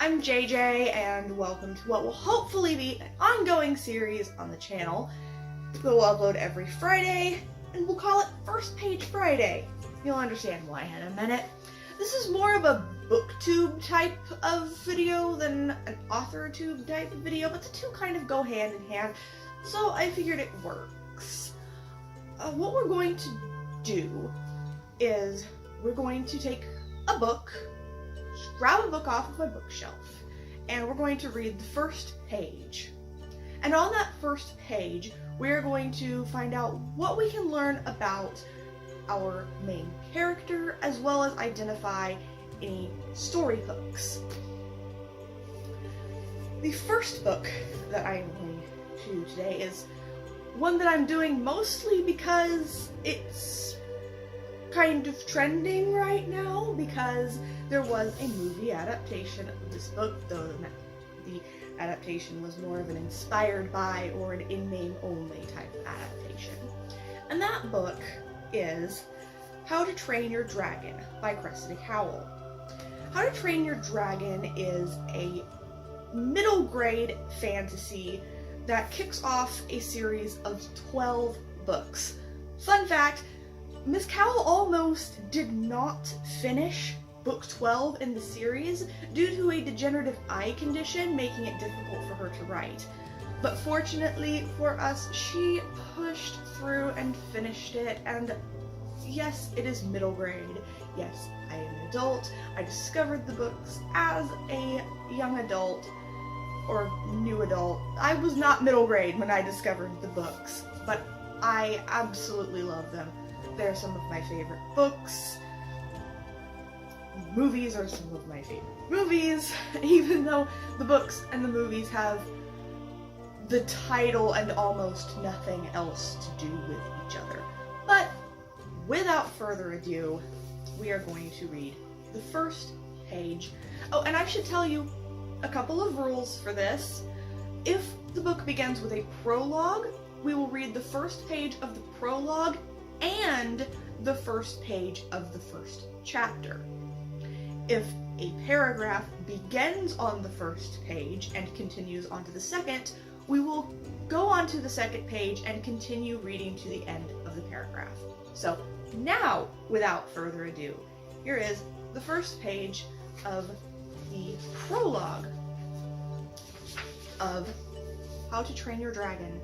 I'm JJ, and welcome to what will hopefully be an ongoing series on the channel. We'll upload every Friday, and we'll call it First Page Friday. You'll understand why in a minute. This is more of a booktube type of video than an authortube type of video, but the two kind of go hand in hand, so I figured it works. What we're going to do is we're going to take a book, grab a book off of my bookshelf, and we're going to read the first page. And on that first page, we're going to find out what we can learn about our main character, as well as identify any story hooks. The first book that I'm going to do today is one that I'm doing mostly because it's kind of trending right now, because there was a movie adaptation of this book, though the adaptation was more of an inspired by or an in-name only type of adaptation. And that book is How to Train Your Dragon by Cressida Cowell. How to Train Your Dragon is a middle grade fantasy that kicks off a series of 12 books. Fun fact, Miss Cowell almost did not finish book 12 in the series due to a degenerative eye condition, making it difficult for her to write. But fortunately for us, she pushed through and finished it, and yes, it is middle grade. Yes, I am an adult. I discovered the books as a young adult, or new adult. I was not middle grade when I discovered the books, but I absolutely love them. They're some of my favorite books. Movies are some of my favorite movies, even though the books and the movies have the title and almost nothing else to do with each other. But without further ado, we are going to read the first page. Oh, and I should tell you a couple of rules for this. If the book begins with a prologue, we will read the first page of the prologue and the first page of the first chapter. If a paragraph begins on the first page and continues on to the second, we will go on to the second page and continue reading to the end of the paragraph. So now, without further ado, here is the first page of the prologue of How to Train Your Dragon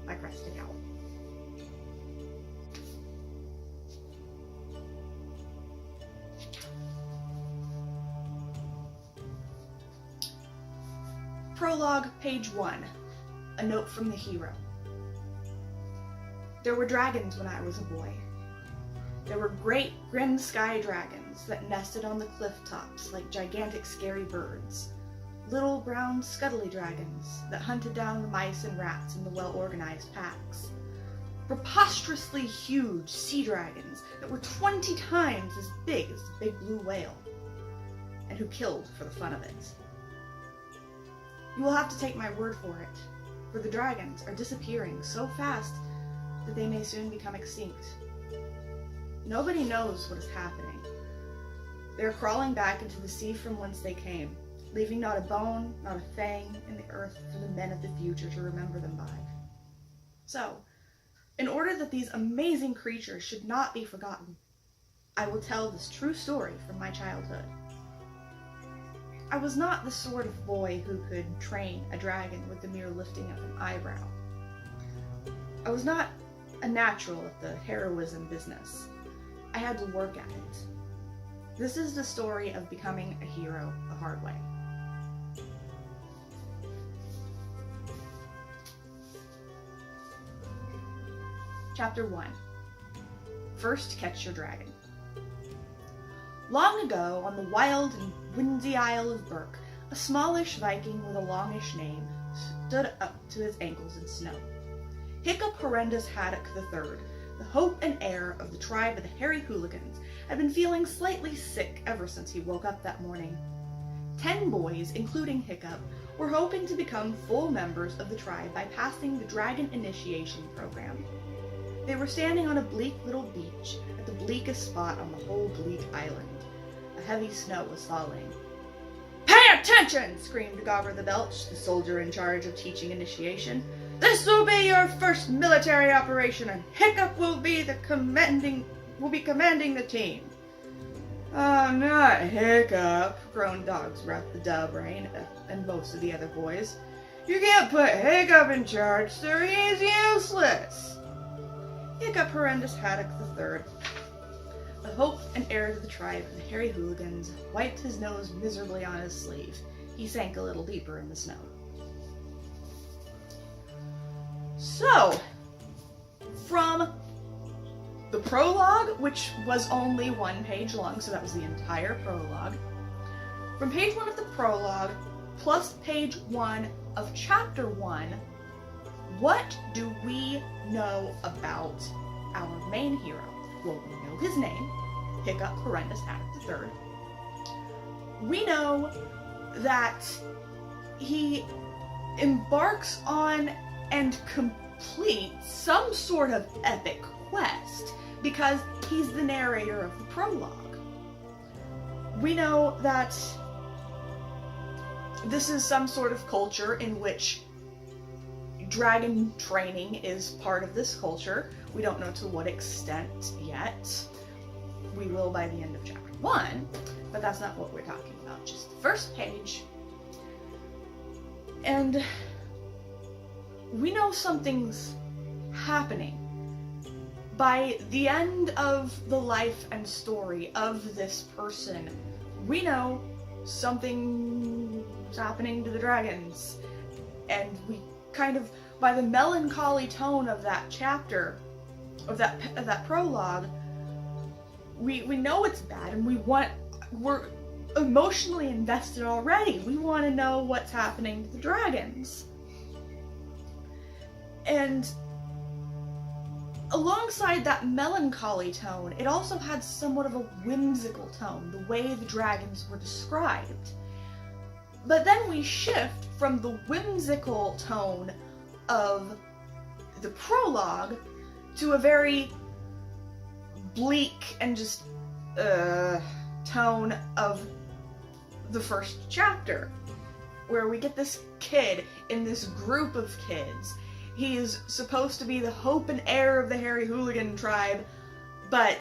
by Cressida Cowell. Prologue, page 1. A note from the hero. There were dragons when I was a boy. There were great, grim sky dragons that nested on the cliff tops like gigantic scary birds. Little brown scuttly dragons that hunted down the mice and rats in the well-organized packs. Preposterously huge sea dragons that were 20 times as big as the big blue whale, and who killed for the fun of it. You will have to take my word for it, for the dragons are disappearing so fast that they may soon become extinct. Nobody knows what is happening. They are crawling back into the sea from whence they came, leaving not a bone, not a fang in the earth for the men of the future to remember them by. So, in order that these amazing creatures should not be forgotten, I will tell this true story from my childhood. I was not the sort of boy who could train a dragon with the mere lifting of an eyebrow. I was not a natural at the heroism business. I had to work at it. This is the story of becoming a hero the hard way. Chapter 1. First Catch Your Dragon. Long ago, on the wild and windy Isle of Berk, a smallish Viking with a longish name stood up to his ankles in snow. Hiccup Horrendous Haddock III, the hope and heir of the tribe of the Hairy Hooligans, had been feeling slightly sick ever since he woke up that morning. 10 boys, including Hiccup, were hoping to become full members of the tribe by passing the Dragon Initiation Program. They were standing on a bleak little beach at the bleakest spot on the whole bleak island. A heavy snow was falling. "Pants Attention! Screamed Gobber the Belch, the soldier in charge of teaching initiation. This will be your first military operation, and Hiccup will be commanding the team. Oh, not Hiccup, groaned Dog's Breath the Dub-Brain, and most of the other boys. You can't put Hiccup in charge, sir. He's useless. Hiccup Horrendous Haddock III, the hope and heir to the tribe of the Hairy Hooligans, wiped his nose miserably on his sleeve. He sank a little deeper in the snow. So, from the prologue, which was only 1 page long, so that was the entire prologue, from page 1 of the prologue, plus page 1 of chapter 1, what do we know about our main hero? Well, we know his name, Hiccup Horrendous Haddock III. We know that he embarks on and completes some sort of epic quest because he's the narrator of the prologue. We know that this is some sort of culture in which dragon training is part of this culture. We don't know to what extent yet. We will by the end of chapter 1, but that's not what we're talking about, just the first page. And we know something's happening. By the end of the life and story of this person, we know something's happening to the dragons. And we kind of, by the melancholy tone of that chapter, of that prologue, we know it's bad, and we're emotionally invested already. We want to know what's happening to the dragons. And alongside that melancholy tone, it also had somewhat of a whimsical tone, the way the dragons were described. But then we shift from the whimsical tone of the prologue to a very bleak and just tone of the first chapter, where we get this kid in this group of kids. He's supposed to be the hope and heir of the Hairy Hooligan tribe, but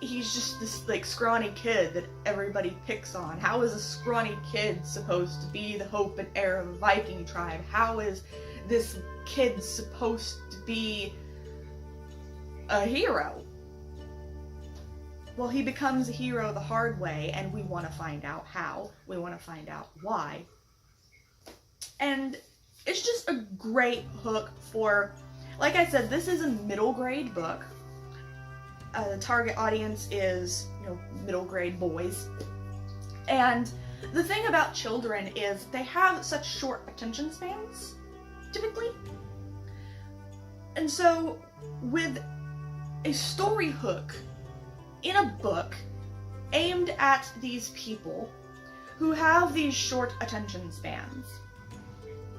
he's just this, like, scrawny kid that everybody picks on. How is a scrawny kid supposed to be the hope and heir of a Viking tribe? How is this kid supposed to be a hero? Well, he becomes a hero the hard way, and we want to find out how. We want to find out why. And it's just a great hook for, like I said, this is a middle grade book. The target audience is, middle grade boys. And the thing about children is they have such short attention spans, typically. And so, with a story hook in a book aimed at these people who have these short attention spans,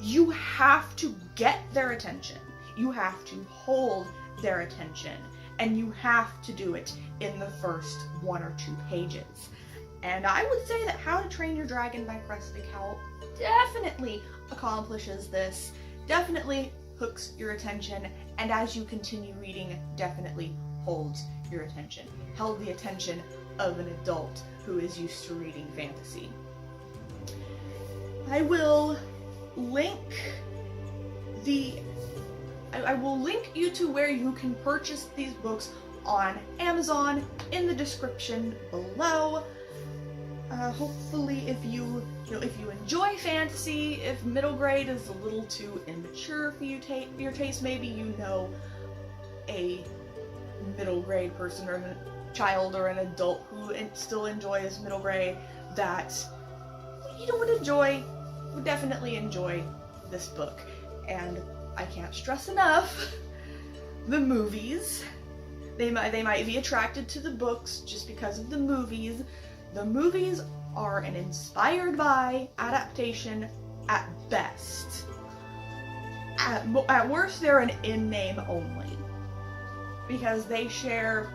you have to get their attention. You have to hold their attention. And you have to do it in the first 1 or 2 pages. And I would say that How to Train Your Dragon by Cressida Cowell definitely accomplishes this, definitely hooks your attention, and as you continue reading, definitely holds your attention. Held the attention of an adult who is used to reading fantasy. I will link you to where you can purchase these books on Amazon in the description below. Hopefully, if you enjoy fantasy, if middle grade is a little too immature for your taste, maybe you know a middle grade person or a child or an adult who still enjoys middle grade that would definitely enjoy this book. And I can't stress enough the movies. They might be attracted to the books just because of the movies. The movies are an inspired by adaptation at best. At worst, they're an in-name only, because they share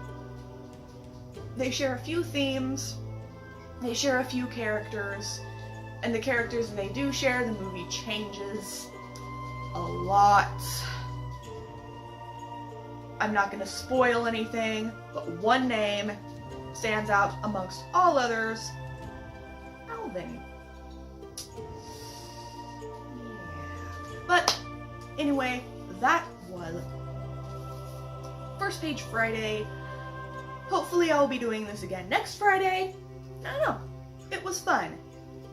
a few themes, they share a few characters, And the characters they do share, the movie changes a lot. I'm not going to spoil anything, but one name stands out amongst all others. Alvin. Yeah. But anyway, that was First Page Friday. Hopefully I'll be doing this again next Friday. I don't know. It was fun.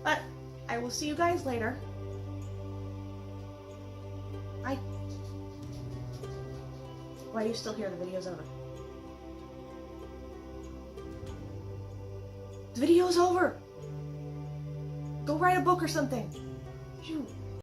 But I will see you guys later. Bye. Why are you still here? The video's over. The video's over! Go write a book or something. Shoot.